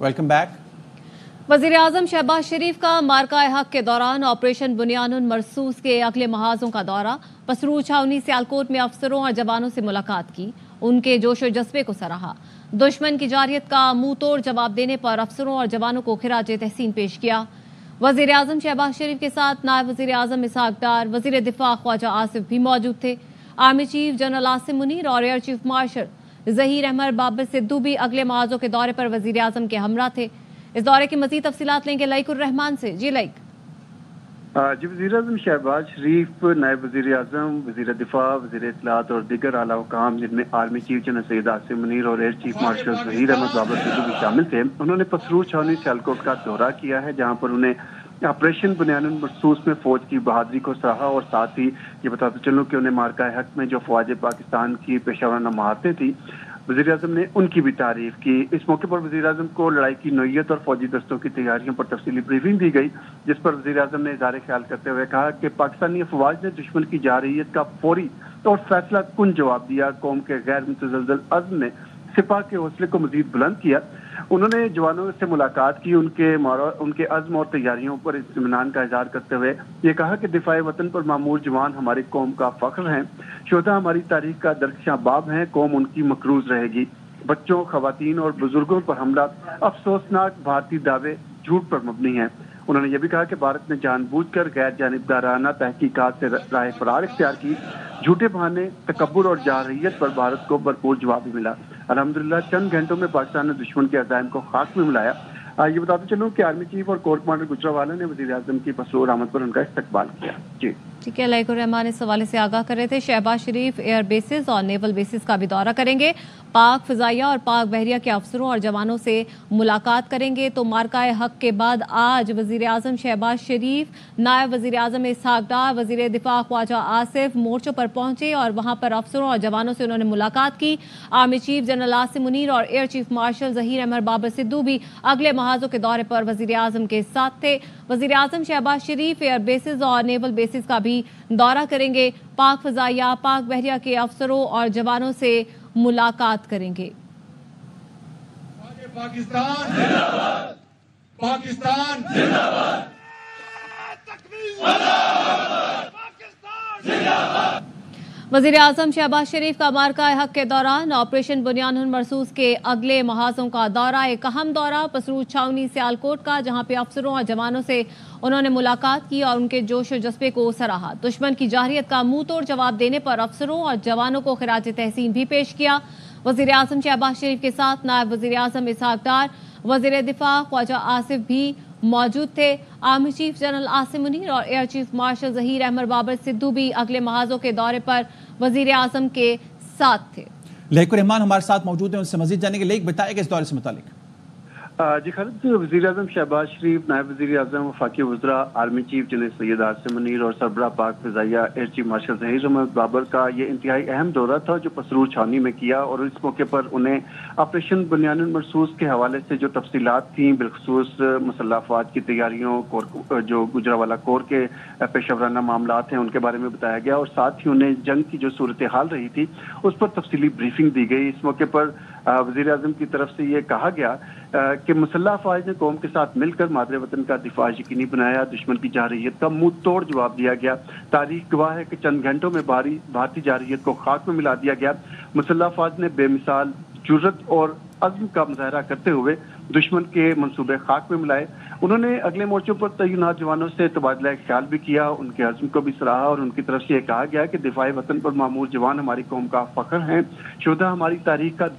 Welcome back. वज़ीर-ए-आज़म शहबाज शरीफ का मार्का हक के दौरान ऑपरेशन बुनियानुन मरसूस के अगले महाजों का दौरा। पसरूर छावनी सियालकोट में अफसरों और जवानों से मुलाकात की, उनके जोश और जज्बे को सराहा। दुश्मन की जारियत का मुंह तोड़ जवाब देने पर अफसरों और जवानों को खिराज तहसीन पेश किया। वज़ीर-ए-आज़म शहबाज शरीफ के साथ नायब वज़ीर-ए-आज़म इसहाक डार, वज़ीर दिफा ख्वाजा आसिफ भी मौजूद थे। Army chief general Asim Munir और air chief marshal Zaheer Ahmad Babar Sidhu भी अगले महाजों के दौरे पर वज़ीर-ए-आज़म के हमरा थे। इस दौरे की मज़ीद तफसीलात लेंगे लाइकुर रहमान से। जी लाइक। जी, वज़ीर-ए-आज़म शहबाज शरीफ, नायब वज़ीर-ए-आज़म, वज़ीर दिफा, वज़ीर इत्तलात और दीगर आला हुकाम जिनमें army chief general Syed Asim Munir और air chief marshal Zaheer Ahmad Babar Sidhu भी शामिल थे। उन्होंने पसरूर छावनी सियालकोट का दौरा किया है, जहाँ पर उन्हें ऑपरेशन बुनियानुन मरसूस में फौज की बहादुरी को सराहा और साथ ही ये बताते चलूं कि उन्हें मार्का हक में जो फौज पाकिस्तान की पेशावराना महारतें थी, वज़ीर-ए-आज़म ने उनकी भी तारीफ की। इस मौके पर वज़ीर-ए-आज़म को लड़ाई की नौयत और फौजी दस्तों की तैयारियों पर तफसीली ब्रीफिंग दी गई, जिस पर वज़ीर-ए-आज़म ने इज़हार ख्याल करते हुए कहा कि पाकिस्तानी अफवाज ने दुश्मन की जारहियत का फौरी और फैसला कुन जवाब दिया। कौम के गैर मुतज़लज़ल अज़्म ने सिपाह के हौसले को मजीद बुलंद किया। उन्होंने जवानों से मुलाकात की, उनके अज़्म और तैयारियों पर इत्मीनान का इज़हार करते हुए ये कहा कि दिफाए वतन पर मामूर जवान हमारी कौम का फख्र हैं, शोधा हमारी तारीख का दरख्शां बाब हैं, कौम उनकी मकरूज रहेगी। बच्चों, खवातीन और बुजुर्गों पर हमला अफसोसनाक भारतीय दावे झूठ पर मबनी है। उन्होंने ये भी कहा कि भारत ने जानबूझकर गैर जानिबदाराना तहकीकात से राह फरार इख्तियार की। झूठे बहाने, तकब्बुर और जारहियत पर भारत को भरपूर जवाब भी मिला। अल्हम्दुलिल्लाह चंद घंटों में पाकिस्तान ने दुश्मन के अज़ाइम को खाक में मिलाया। ये बताते चलूं कि आर्मी चीफ और कोर कमांडर गुजरावाला ने वज़ीर-ए-आज़म की पसरूर आमद पर उनका इस्तकबाल किया। जी ठीक है, लाइकुर रहमान इस हवाले से आगाह कर रहे थे। शहबाज शरीफ एयर बेसिस और नेवल बेसिस का भी दौरा करेंगे, पाक फिजाइया और पाक बहरिया के अफसरों और जवानों से मुलाकात करेंगे। तो मार्का हक के बाद आज वज़ीर-ए-आज़म शहबाज शरीफ, नायब वज़ीर-ए-आज़म इसहाक डार, वज़ीर दिफा ख्वाजा आसिफ मोर्चों पर पहुंचे और वहां पर अफसरों और जवानों से उन्होंने मुलाकात की। Army chief general Asim Munir और air chief marshal Zaheer Ahmad Babar Sidhu भी अगले महाजों के दौरे पर वज़ीर-ए-आज़म के साथ थे। वज़ीर-ए-आज़म शहबाज शरीफ एयर बेसिस और नेवल बेसिस का भी दौरा करेंगे, पाक फिजाइया, पाक बहरिया के अफसरों और जवानों से मुलाकात करेंगे। पाकिस्तान जिंदाबाद, पाकिस्तान जिंदाबाद, पाकिस्तान जिंदाबाद। वज़ीर-ए-आज़म शहबाज शरीफ का मार्का हक के दौरान ऑपरेशन बुनियानुन मरसूस के अगले महाजों का दौरा, एक अहम दौरा पसरूर छावनी सियालकोट का, जहां पे अफसरों और जवानों से उन्होंने मुलाकात की और उनके जोश और जज्बे को सराहा। दुश्मन की जारहियत का मुंह तोड़ जवाब देने पर अफसरों और जवानों को खिराज तहसीन भी पेश किया। वज़ीर-ए-आज़म शहबाज शरीफ के साथ नायब वज़ीर-ए-आज़म इसहाक डार, वज़ीर दिफा ख्वाजा आसिफ भी मौजूद थे। Army chief general Asim Munir और air chief marshal Zaheer Ahmad Babar Sidhu भी अगले महाजों के दौरे पर वज़ीर-ए-आज़म के साथ थे। लाइकुर रहमान हमारे साथ मौजूद है, उनसे मजीद जाने के लिए बताएगा इस दौरे से मुतालिक। जी खालिद, वज़ीर-ए-आज़म शहबाज शरीफ, नायब वज़ीर-ए-आज़म, वफाकी वज़रा, army chief general Syed Asim Munir और सरबराह पाक फिजाइया air chief marshal Zaheer Ahmad Babar का ये इंतहाई अहम दौरा था जो पसरूर छावनी में किया। और इस मौके पर उन्हें ऑपरेशन बुनियानुन मरसूस के हवाले से जो तफसीलात थी, बिलखसूस मुसल्लह अफ़वाज की तैयारियों, जो गुजरावाला कोर के पेशावराना मामलात हैं, उनके बारे में बताया गया और साथ ही उन्हें जंग की जो सूरत हाल रही थी उस पर तफसीली ब्रीफिंग दी गई। इस मौके पर वज़ीर-ए-आज़म की तरफ से ये कहा गया कि मुसल्लह अफ़वाज ने कौम के साथ मिलकर मादरे वतन का दिफा यकीनी बनाया, दुश्मन की जारहियत का मुंह तोड़ जवाब दिया गया। तारीख गवाह है कि चंद घंटों में भारतीय जारहियत को खाक में मिला दिया गया। मुसल्लह अफ़वाज ने बेमिसाल जुर्रत और अज़्म का मुज़ाहरा करते हुए दुश्मन के मंसूबे खाक में मिलाए। उन्होंने अगले मोर्चों पर तैनात जवानों से तबादला ख्याल भी किया, उनके अज़्म को भी सराहा और उनकी तरफ से यह कहा गया कि दिफाए वतन पर मामूर जवान हमारी कौम का फख्र हैं, शोधा हमारी तारीख का।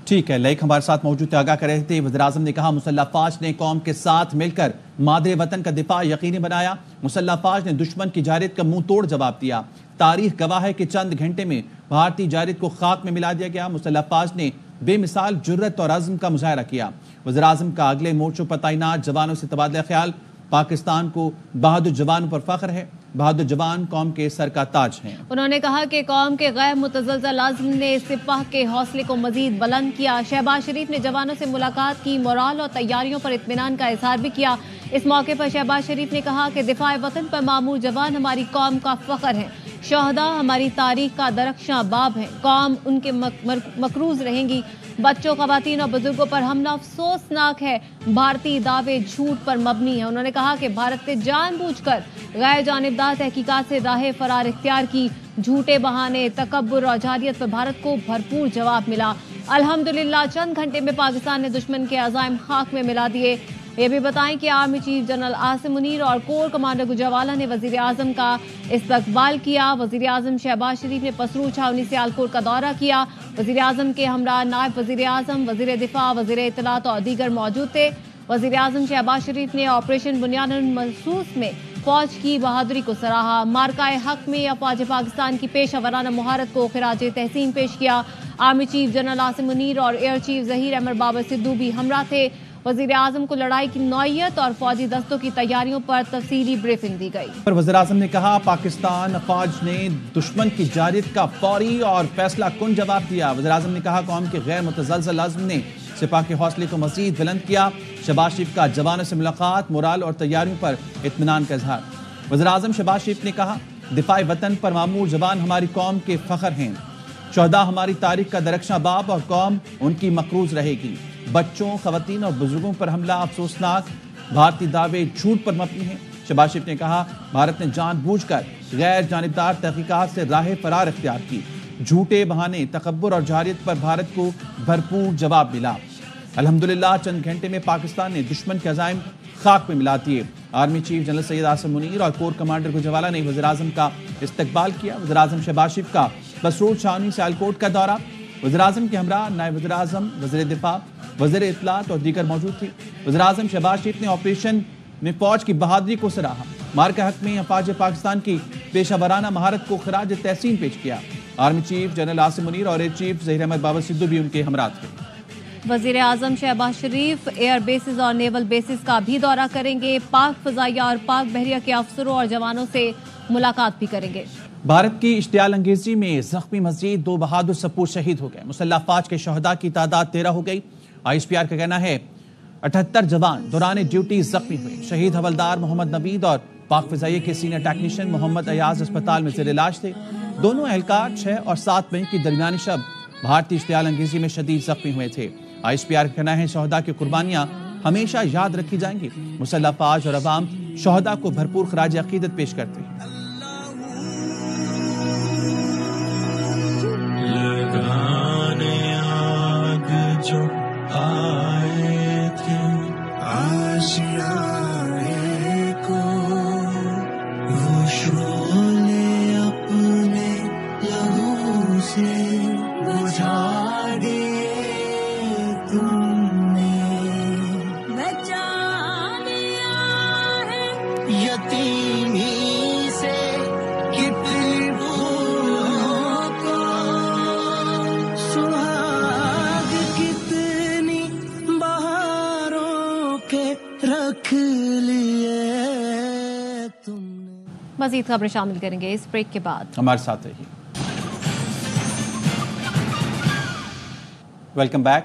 ठीक है, लाइक हमारे साथ मौजूद थे, आगाह कर रहे थे। वज़ीर-ए-आज़म ने कहा मुसल्लह अफ़वाज ने कौम के साथ मिलकर मादरे वतन का दिफा यकीनी बनाया। मुसल्लह अफ़वाज ने दुश्मन की जारहियत का मुंह तोड़ जवाब दिया। तारीख गवाह है कि चंद घंटे में भारतीय जारहियत को खाक में मिला दिया गया। मुसल्लह अफ़वाज ने बेमिसाल जुर्रत और अज़्म का मुज़ाहरा किया। वज़ीर-ए-आज़म का अगले मोर्चों पर तैनात जवानों से तबादला ख्याल। पाकिस्तान को बहादुर जवानों पर फख्र है, बहादुर जवान कौम के सर का ताज हैं। उन्होंने कहा कि कौम के गैर मुतज़लज़ल अज़्म ने सिपाह के हौसले को मजीद बुलंद किया। शहबाज शरीफ ने जवानों से मुलाकात की, मोराल और तैयारियों पर इत्मीनान का इज़हार भी किया। इस मौके पर शहबाज शरीफ ने कहा कि दिफाए वतन पर मामूर जवान हमारी कौम का फख्र है, शहदा हमारी तारीख का दरख्शां बाब है, कौम उनके मकरूज रहेंगी। बच्चों, खवातीन और बुजुर्गों पर हमला अफसोसनाक है। भारतीय दावे झूठ पर मबनी है। उन्होंने कहा कि भारत ने जानबूझकर गैर जानिबदार तहकीकात से राह फरार इख्तियार की। झूठे बहाने, तकब्बुर और जाहिलियत पर भारत को भरपूर जवाब मिला। अल्हम्दुलिल्लाह चंद घंटे में पाकिस्तान ने दुश्मन के अज़ाइम खाक में मिला दिए। ये भी बताएं कि army chief general Asim Munir और कोर कमांडर गुजरावाला ने वजीर आजम का इस्तकबाल किया। वजीर आजम शहबाज शरीफ ने पसरू छावनी सियालकोट का दौरा किया। वजीर आजम के हमरा नायब वजीर आजम, वजीर दिफा, वजीर इत्तलात और दीगर मौजूद थे। वजीर आजम शहबाज शरीफ ने ऑपरेशन बुनियादुल मखसूस में फौज की बहादुरी को सराहा। मार्काए हक में अफवाज पाकिस्तान की पेशा वराना मुहारत को खिराज तहसीन पेश किया। Army chief general Asim Munir और एयर चीफ जहीर अहमद बाबर सिद्धू भी हमरा थे। वजीर आजम को लड़ाई की नौयत और फौजी दस्तों की तैयारियों पर तफसीली ब्रीफिंग दी गई। वजीर आजम ने कहा, पाकिस्तान फौज ने दुश्मन की जारियत का फौरी और फैसला कुन जवाब दिया। वजीर आजम ने कहा, कौम के गैर मुतज़लज़ल अज़्म ने सिपाह के हौसले को मज़ीद बुलंद किया। शहबाज शरीफ का जवानों से मुलाकात, मोराल और तैयारियों पर इत्मीनान का इजहार। वज़ीर आज़म शहबाज शरीफ ने कहा, दिफाए वतन पर मामूर जवान हमारी कौम के फ़ख्र हैं। शहदा हमारी तारीख का दरख्शां बाब और कौम उनकी मकरूज रहेगी। बच्चों, खवातीन और बुजुर्गों पर हमला अफसोसनाक, भारतीय दावे झूठ पर मबनी है। शहबाज शरीफ ने कहा, भारत ने जानबूझकर गैर जानिबदार तहकीकात से राह फरार इख्तियार की। झूठे बहाने, तकब्बुर और जाहिलियत पर भारत को भरपूर जवाब मिला। अल्हम्दुलिल्लाह चंद घंटे में पाकिस्तान ने दुश्मन के अज़ाइम खाक में मिला दिए। Army chief general Syed Asim Munir और कोर कमांडर गुजरावाला ने वज़ीर आज़म का इस्तकबाल किया। वज़ीर आज़म शहबाज शरीफ का बसरूर छावनी सियालकोट का दौरा। वज़ीर आज़म के हमरा नायब वज़ीर आज़म, वज़ीर दिफा, वज़ीर इत्तलात और दीगर मौजूद थी। वज़ीर आज़म शहबाज शरीफ ने ऑपरेशन में फौज की बहादुरी को सराहा। मार्का हक में अफवाज पाकिस्तान की पेशा वराना महारत को खिराज तहसीन पेश किया। Army chief general Asim Munir और एयर चीफ जहीर अहमद बाबर सिद्धू भी उनके हमरा थे। वजीर आजम शहबाज शरीफ एयर बेसिस और नेवल बेसिस का भी दौरा करेंगे। पाक फजाइया और पाक बहरिया के अफसरों और जवानों से मुलाकात भी करेंगे। भारत की इश्तियाल अंगेजी में जख्मी मजीद 2 बहादुर सपूत शहीद हो गए। मुसल्लह फौज के शहदा की तादाद 13 हो गई। ISPR का कहना है 78 जवान दौरान ड्यूटी जख्मी हुए। शहीद हवलदार मोहम्मद नवीद और पाक फजाइया के सीनियर टेक्नीशियन मोहम्मद अयाज अस्पताल में ज़ेर इलाज थे। दोनों एहलकार 6 और 7 मई की दरमियानी शब भारतीय इश्तियाल अंगेजी में शदीद जख्मी हुए थे। ISPR का कहना है शहदा की कुर्बानियां हमेशा याद रखी जाएंगी। मुसल्लह फौज और अवाम शहदा को भरपूर खराज अकीदत पेश करते हैं। जो आए थे आशियाए को वो शोले अपने लहू से बुझा दिए तुमने। बचा दिया है यतीमी से कितनी भूलों को, सुहाग कितनी बहारों के रख लिए तुमने। मजीद खबरें शामिल करेंगे इस ब्रेक के बाद। हमारे साथ रहिए। Welcome back.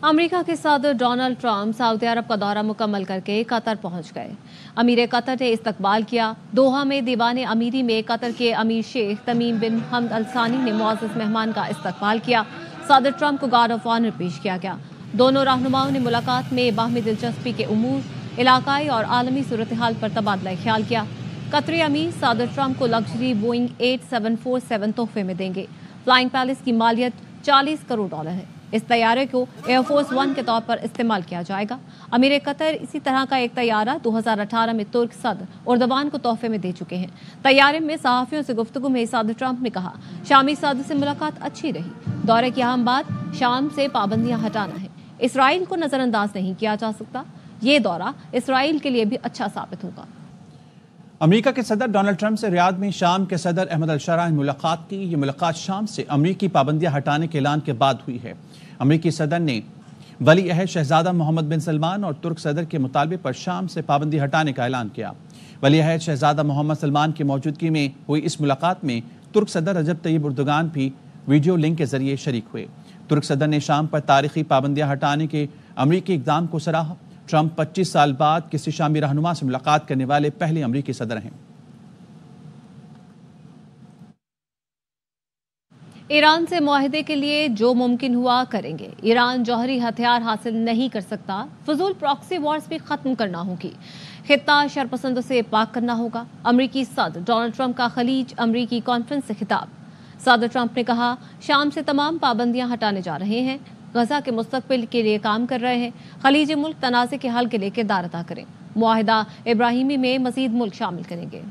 अमेरिका के सदर डोनाल्ड ट्रंप सऊदी अरब का दौरा मुकम्मल करके कतर पहुंच गए। अमीर कतर ने इस्तकबाल किया। दोहा में दीवाने अमीरी में कतर के अमीर शेख तमीम बिन हमद अल सानी ने मुअज़्ज़ज़ मेहमान का इस्तकबाल किया। सदर ट्रंप को गार्ड ऑफ ऑनर पेश किया गया। दोनों रहनुमाओं ने मुलाकात में बाहमी दिलचस्पी के उमूर, इलाकाई और आलमी सूरत हाल पर तबादला ख्याल किया। कतरी अमीर सदर ट्रंप को लग्जरी बोइंग 8747 तोहफे में देंगे। फ्लाइंग पैलेस की मालियत $40 करोड़ है। इस तैयारे को एयरफोर्स 1 के तौर पर इस्तेमाल किया जाएगा। अमीर कतर इसी तरह का एक तैयारा 2018 में तुर्क सदर उर्दवान को तोहफे में दे चुके हैं। तैयारे में सहाफियों से गुफ्तगू में सदर ट्रंप ने कहा, शामी सदर से मुलाकात अच्छी रही। दौरे की अहम बात शाम से पाबंदियां हटाना है। इसराइल को नजरअंदाज नहीं किया जा सकता। ये दौरा इसराइल के लिए भी अच्छा साबित होगा। अमेरिका के सदर डोनाल्ड ट्रंप से रियाद में शाम के सदर अहमद अल-शारा ने मुलाकात की। ये मुलाकात शाम से अमेरिकी पाबंदियां हटाने के ऐलान के बाद हुई है। अमेरिकी सदर ने वली अहद शहजादा मोहम्मद बिन सलमान और तुर्क सदर के मुतालबे पर शाम से पाबंदी हटाने का ऐलान किया। वली अहद शहजादा मोहम्मद सलमान की मौजूदगी में हुई इस मुलाकात में तुर्क सदर रजब तैयब एर्दोगान भी वीडियो लिंक के जरिए शरीक हुए। तुर्क सदर ने शाम पर तारीखी पाबंदियां हटाने के अमेरिकी इक़दाम को सराहा। ट्रंप 25 साल बाद किसी शामी रहनुमा से मुलाकात करने वाले पहले अमेरिकी सदर हैं। ईरान से मुआहदे के लिए जो मुमकिन हुआ करेंगे। ईरान जौहरी हथियार हासिल नहीं कर सकता। फजूल प्रॉक्सी वॉर्स भी खत्म करना होगी। खित्ता शरपसंदों से पाक करना होगा। अमरीकी सदर डोनाल्ड ट्रंप का खलीज अमरीकी कॉन्फ्रेंस से खिताब। सदर ट्रंप ने कहा, शाम से तमाम पाबंदियां हटाने जा रहे हैं, गजा के मुस्तकबिल के लिए काम कर रहे हैं। खलीजी मुल्क तनाज़े के हल के लिए किरदार अदा करें। मुआहिदा इब्राहिमी में मजीद मुल्क शामिल करेंगे।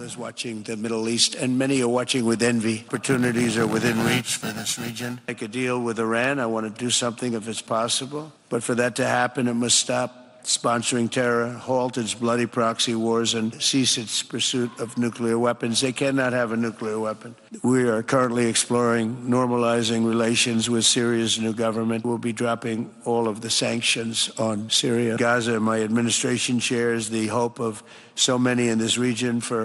Is watching the Middle East, and many are watching with envy. Opportunities are within reach for this region. Make a deal with Iran. I want to do something if it's possible. But for that to happen, it must stop sponsoring terror, halt its bloody proxy wars, and cease its pursuit of nuclear weapons. They cannot have a nuclear weapon. We are currently exploring normalizing relations with Syria's new government. We'll be dropping all of the sanctions on Syria. Gaza, my administration shares the hope of so many in this region for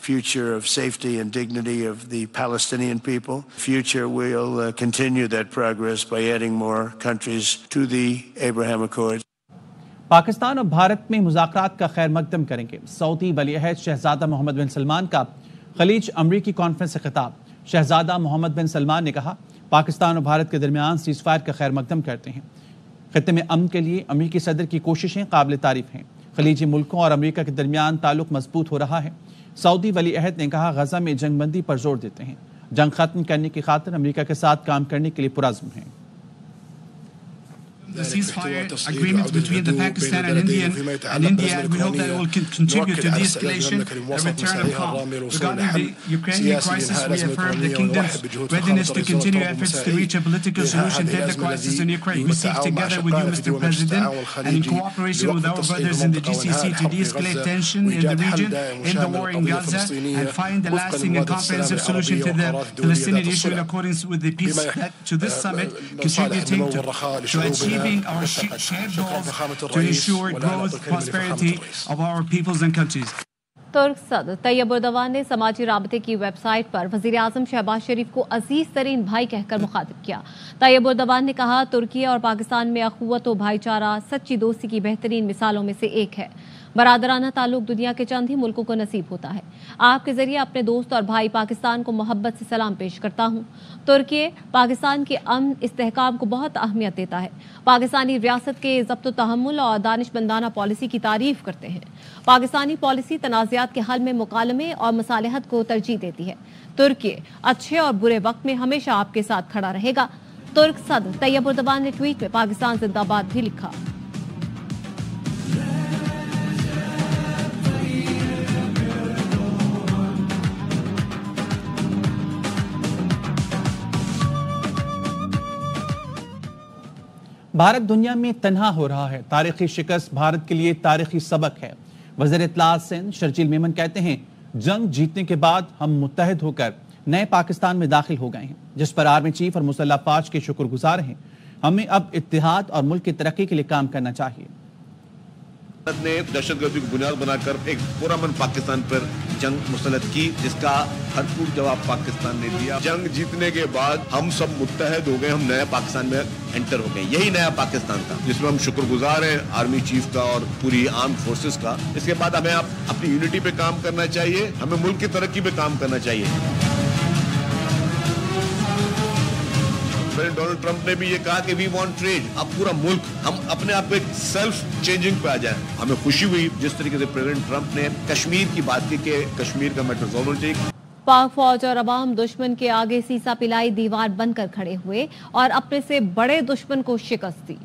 future of safety and dignity of the Palestinian people. Future, we'll continue that progress by adding more countries to the Abraham Accords. Pakistan और भारत में मुज़ाकरात का खैर मकदम करेंगे। Saudi वली-ए-अहद शहजादा मोहम्मद बिन सलमान का खलीज अमरीकी conference से खिताब। शहजादा मोहम्मद बिन सलमान ने कहा, पाकिस्तान और भारत के दरमियान सीज़ फायर का खैर मकदम करते हैं। खित्ते में अमन के लिए अमरीकी सदर की कोशिशें काबिल तारीफ हैं। खलीजी मुल्कों और अमरीका के दरमियान ताल्लुक मजबूत हो रहा है। सऊदी वली-ए-अहद ने कहा, गजा में जंगबंदी पर जोर देते हैं। जंग खत्म करने की खातिर अमरीका के साथ काम करने के लिए पुरज़्म हैं। The ceasefire agreement between the Pakistan and India, we hope that it will contribute to de-escalation and return of calm. Regarding the Ukrainian crisis, we affirm the kingdom's readiness to continue efforts to reach a political solution to the crisis in Ukraine. We seek together with you, Mr. President, and in cooperation with our brothers in the GCC to de-escalate tension in the region, in the war in Gaza, and find a lasting and comprehensive solution to the Palestinian issue in accordance with the peace pact to this summit, contributing to achieving our shared goals to ensure growth, prosperity of our peoples and countries. तुर्क सदर Tayyip Erdogan ने समाजी राबते की website पर वज़ीर आज़म शहबाज शरीफ को अजीज तरीन भाई कहकर मुखातिब किया। तैयब एर्दोगान ने कहा, तुर्की और पाकिस्तान में अखुवत व भाईचारा सच्ची दोस्ती की बेहतरीन मिसालों में से एक है। बरादराना ताल्लुक दुनिया के चंद ही मुल्कों को नसीब होता है। आपके जरिए अपने दोस्त और भाई पाकिस्तान को मोहब्बत से सलाम पेश करता हूँ। तुर्की पाकिस्तान के अमन इस्तेहकाम को बहुत अहमियत देता है। पाकिस्तानी रियासत के ज़ब्त तहम्मुल और दानिशमंदाना पॉलिसी की तारीफ करते हैं। पाकिस्तानी पॉलिसी तनाज़ात के हल में मुकालमे और मसालहत को तरजीह देती है। तुर्की अच्छे और बुरे वक्त में हमेशा आपके साथ खड़ा रहेगा। तुर्क सदर तैयब एर्दोगान ने ट्वीट में पाकिस्तान जिंदाबाद भी लिखा। भारत दुनिया में तन्हा हो रहा है। तारीखी शिकस्त भारत के लिए तारीखी सबक है। वज़ीर इत्तलात सिंध शर्जील मेमन कहते हैं, जंग जीतने के बाद हम मुत्तहिद होकर नए पाकिस्तान में दाखिल हो गए हैं, जिस पर आर्मी चीफ और मुसल्लह फौज के शुक्रगुजार हैं। हमें अब इत्तेहाद और मुल्क की तरक्की के लिए काम करना चाहिए। भारत ने दहशतगर्दी को बुनियाद बनाकर एक पुरअमन पाकिस्तान पर जंग मुसल्लत की, जिसका भरपूर जवाब पाकिस्तान ने दिया। जंग जीतने के बाद हम सब मुत्तहद हो गए, हम नया पाकिस्तान में एंटर हो गए। यही नया पाकिस्तान था जिसमें हम शुक्रगुजार हैं आर्मी चीफ का और पूरी आर्म फोर्सेस का। इसके बाद हमें अपनी यूनिटी पे काम करना चाहिए, हमें मुल्क की तरक्की पे काम करना चाहिए। डोनाल्ड ट्रंप ने भी ये कहा कि वी वांट ट्रेड। अब पूरा मुल्क हम अपने आप को एक सेल्फ चेंजिंग पे आ जाए। हमें खुशी हुई जिस तरीके से प्रेसिडेंट ट्रंप ने कश्मीर की बात की कि कश्मीर का मैटर सोवरेनिटी। पाक फौज और अवाम दुश्मन के आगे सीसा पिलाई दीवार बनकर खड़े हुए और अपने से बड़े दुश्मन को शिकस्त दी।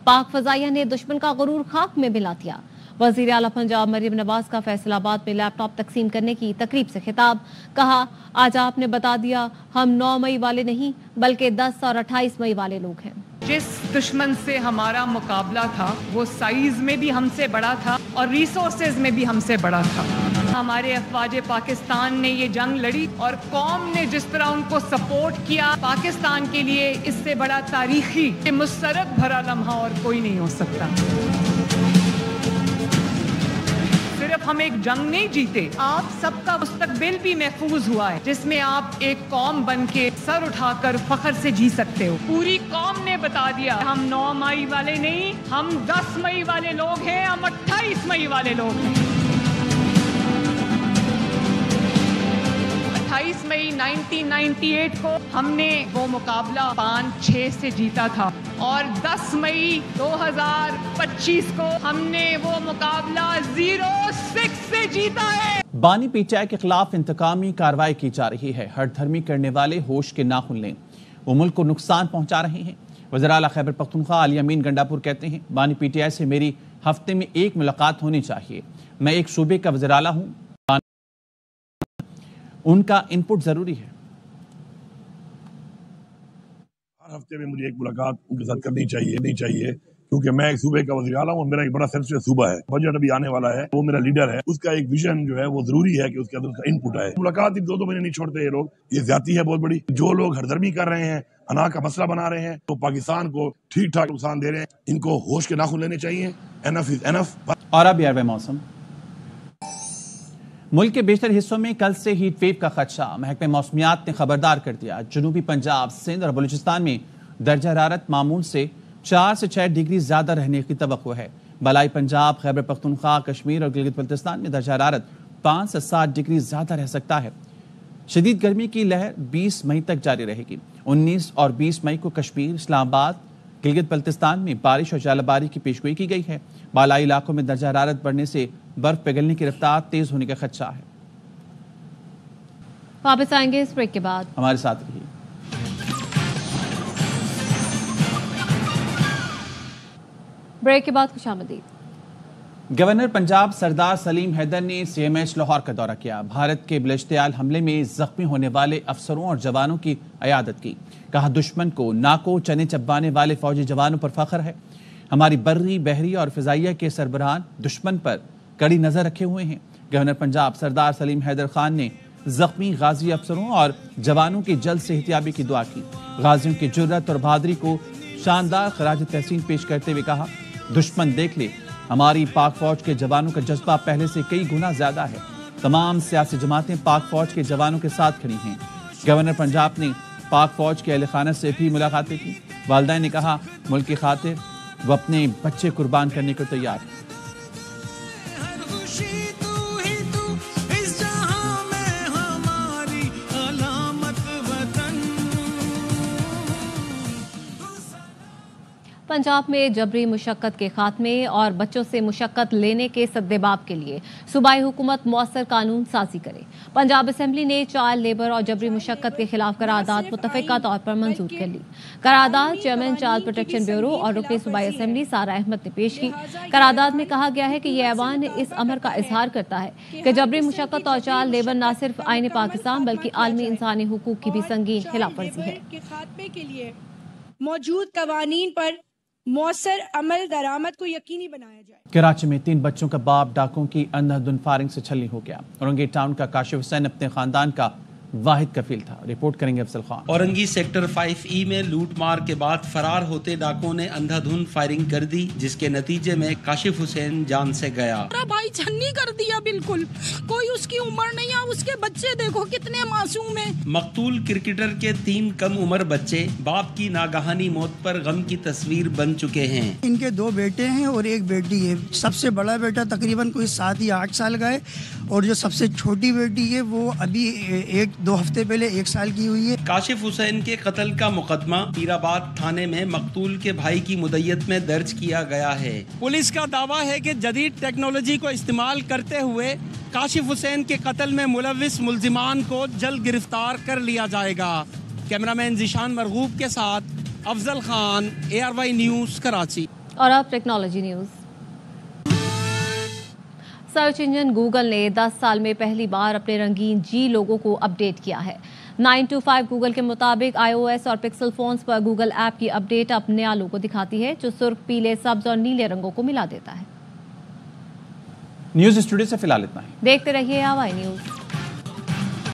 पाक फजाइया ने दुश्मन का गुरूर खाक में मिला दिया। वज़ीर आला पंजाब मरीम नवाज का फैसलाबाद में लैपटॉप तकसीम करने की तकरीब से खिताब। कहा, आज आपने बता दिया हम 9 मई वाले नहीं बल्कि 10 और 28 मई वाले लोग हैं। जिस दुश्मन से हमारा मुकाबला था वो साइज में भी हमसे बड़ा था और रिसोर्सेज में भी हमसे बड़ा था। हमारे अफवाज पाकिस्तान ने ये जंग लड़ी और कौम ने जिस तरह उनको सपोर्ट किया, पाकिस्तान के लिए इससे बड़ा तारीखी मुसरत भरा लम्हा और कोई नहीं हो सकता। सिर्फ हम एक जंग नहीं जीते, आप सबका मुस्तकबिल भी महफूज हुआ है, जिसमें आप एक कौम बन के सर उठाकर फख्र से जी सकते हो। पूरी कौम ने बता दिया हम 9 मई वाले नहीं, हम 10 मई वाले लोग हैं, हम 28 मई वाले लोग हैं। 22 मई 1998 को हमने वो मुकाबला 5-6 से जीता था और 10 मई 2025 को हमने वो मुकाबला 0-6 से जीता है। बानी पीटीआई के खिलाफ इंतकामी कार्रवाई की जा रही है। हर धर्मी करने वाले होश के नाखुन लें, वो मुल्क को नुकसान पहुंचा रहे हैं। वज़ीर आला खैबर पख्तूनख्वा अली अमीन गंडापुर कहते हैं, बानी पीटीआई से मेरी हफ्ते में एक मुलाकात होनी चाहिए। मैं एक सूबे का वज़ीर आला हूं, उनका इनपुट जरूरी है। हर हफ्ते में मुझे एक मुलाकात उनके साथ करनी चाहिए क्योंकि मैं एक सूबे का वज़ीर आला हूं और मेरा एक बड़ा सेंसिटिव सूबा है। बजट अभी आने वाला है, वो मेरा लीडर है, उसका एक विजन जो है वो जरूरी है कि उसके अंदर उसका इनपुट आए। मुलाकात 2 महीने नहीं छोड़ते ये लोग, ये ज्यादती है बहुत बड़ी। जो लोग हरदर्मी कर रहे हैं, अना का मसला बना रहे हैं, तो पाकिस्तान को ठीक ठाक नुकसान दे रहे हैं। इनको होश के नाखुन लेने चाहिए। Enough is enough. और अब यार मौसम, मुल्क के बेशतर हिस्सों में कल से हीट वेव का खदशा। महकमे मौसमियात ने खबरदार कर दिया। जनूबी पंजाब, सिंध और बलूचिस्तान में दर्जा हरारत मामूल से 4 से 6 डिग्री ज्यादा रहने की तवक्को है। बलाई पंजाब, खैबर पख्तूनख्वा, कश्मीर और गिलगित बल्तिस्तान में दर्जा हरारत 5 से 7 डिग्री ज्यादा रह सकता है। शदीद गर्मी की लहर 20 मई तक जारी रहेगी। 19 और 20 मई को कश्मीर, इस्लामाबाद, गिलगित बल्तिस्तान में बारिश और जालाबारी की पेशगोई की गई है। बालाई इलाकों में दर्जा हरारत बढ़ने से बर्फ पिघलने की रफ्तार तेज होने का खदशा है। वापस आएंगे इस ब्रेक के बाद, हमारे साथ रहिए। ब्रेक के बाद खुशामदीद। गवर्नर पंजाब सरदार सलीम हैदर ने CMH लाहौर का दौरा किया। भारत के बलश्तियाल हमले में जख्मी होने वाले अफसरों और जवानों की अयादत की। कहा, दुश्मन को नाको चने चबाने वाले फौजी जवानों पर फख्र है। हमारी बर्री, बहरी और फिजाइया के सरबराहान दुश्मन पर कड़ी नजर रखे हुए हैं। गवर्नर पंजाब सरदार सलीम हैदर खान ने जख्मी गाजी अफसरों और जवानों की जल्द सेहतियाबी की दुआ की। गाजियों की जुर्रत और बहादुरी को शानदार खराज तहसीन पेश करते हुए कहा, दुश्मन देख ले, हमारी पाक फौज के जवानों का जज्बा पहले से कई गुना ज्यादा है। तमाम सियासी जमातें पाक फौज के जवानों के साथ खड़ी हैं। गवर्नर पंजाब ने पाक फौज के अहले खाना से भी मुलाकातें की। वालिदैन ने कहा, मुल्क की खातिर वो अपने बच्चे कुर्बान करने को तैयार है। पंजाब में जबरी मुशक्कत के खात्मे और बच्चों से मुशक्कत लेने के सद्देबाब के लिए सूबाई हुकूमत मौसर कानून साजी करे। पंजाब असेंबली ने चाइल्ड लेबर और जबरी मुशक्कत के खिलाफ करारदाद मुतफ़िका तौर पर मंजूर कर ली। करारदाद चेयरमैन चाइल्ड प्रोटेक्शन ब्यूरो और रुकन सूबाई असेंबली सारा अहमद ने पेश की। करारदाद में कहा गया है कि यह ऐवान इस अमर का इजहार करता है कि जबरी मुशक्कत और चाइल्ड लेबर न सिर्फ आईन पाकिस्तान बल्कि आलमी इंसानी हुकूक की भी संगीन खिलाफ वर्जी है। खात्मे के लिए मौजूद कवानीन पर मौसर अमल दरामद को यकीनी बनाया जाए। कराची में 3 बच्चों का बाप डाकों की अंधाधुन फायरिंग से छलनी हो गया। औरंगी टाउन का काशिफ हुसैन अपने खानदान का वाहिद कफील था। रिपोर्ट करेंगे अफजल खान। औरंगी सेक्टर 5E में लूट मार के बाद फरार होते डाकों ने अंधाधुन फायरिंग कर दी, जिसके नतीजे में काशिफ हुसैन जान से गया। भाई छन्नी कर दिया, बिल्कुल कोई उसकी उम्र नहीं है। उसके बच्चे देखो कितने मासूम हैं। मकतूल क्रिकेटर के 3 कम उम्र बच्चे बाप की नागहानी मौत पर गम की तस्वीर बन चुके हैं। इनके 2 बेटे हैं और 1 बेटी है। सबसे बड़ा बेटा तकरीबन कोई 7 या 8 साल का है और जो सबसे छोटी बेटी है वो अभी 1-2 हफ्ते पहले 1 साल की हुई है। काशिफ हुसैन के कत्ल का मुकदमा पीराबाद थाने में मकतूल के भाई की मुद्दत में दर्ज किया गया है। पुलिस का दावा है कि जदीद टेक्नोलॉजी को इस्तेमाल करते हुए काशिफ हुसैन के कत्ल में मुलविस मुल्जिमान को जल्द गिरफ्तार कर लिया जाएगा। कैमरामैन जिशान मरगूब के साथ अफजल खान, ARY न्यूज कराची। और अब technology news. Search engine Google ने 10 साल में पहली बार अपने रंगीन G लोगो को अपडेट किया है। 9to5 गूगल के मुताबिक iOS और पिक्सल फोन्स पर गूगल ऐप की अपडेट अब नया लोगो दिखाती है, जो सुर्ख, पीले, सब्ज और नीले रंगों को मिला देता है। न्यूज स्टूडियो से फिलहाल इतना ही। देखते रहिए ARY न्यूज।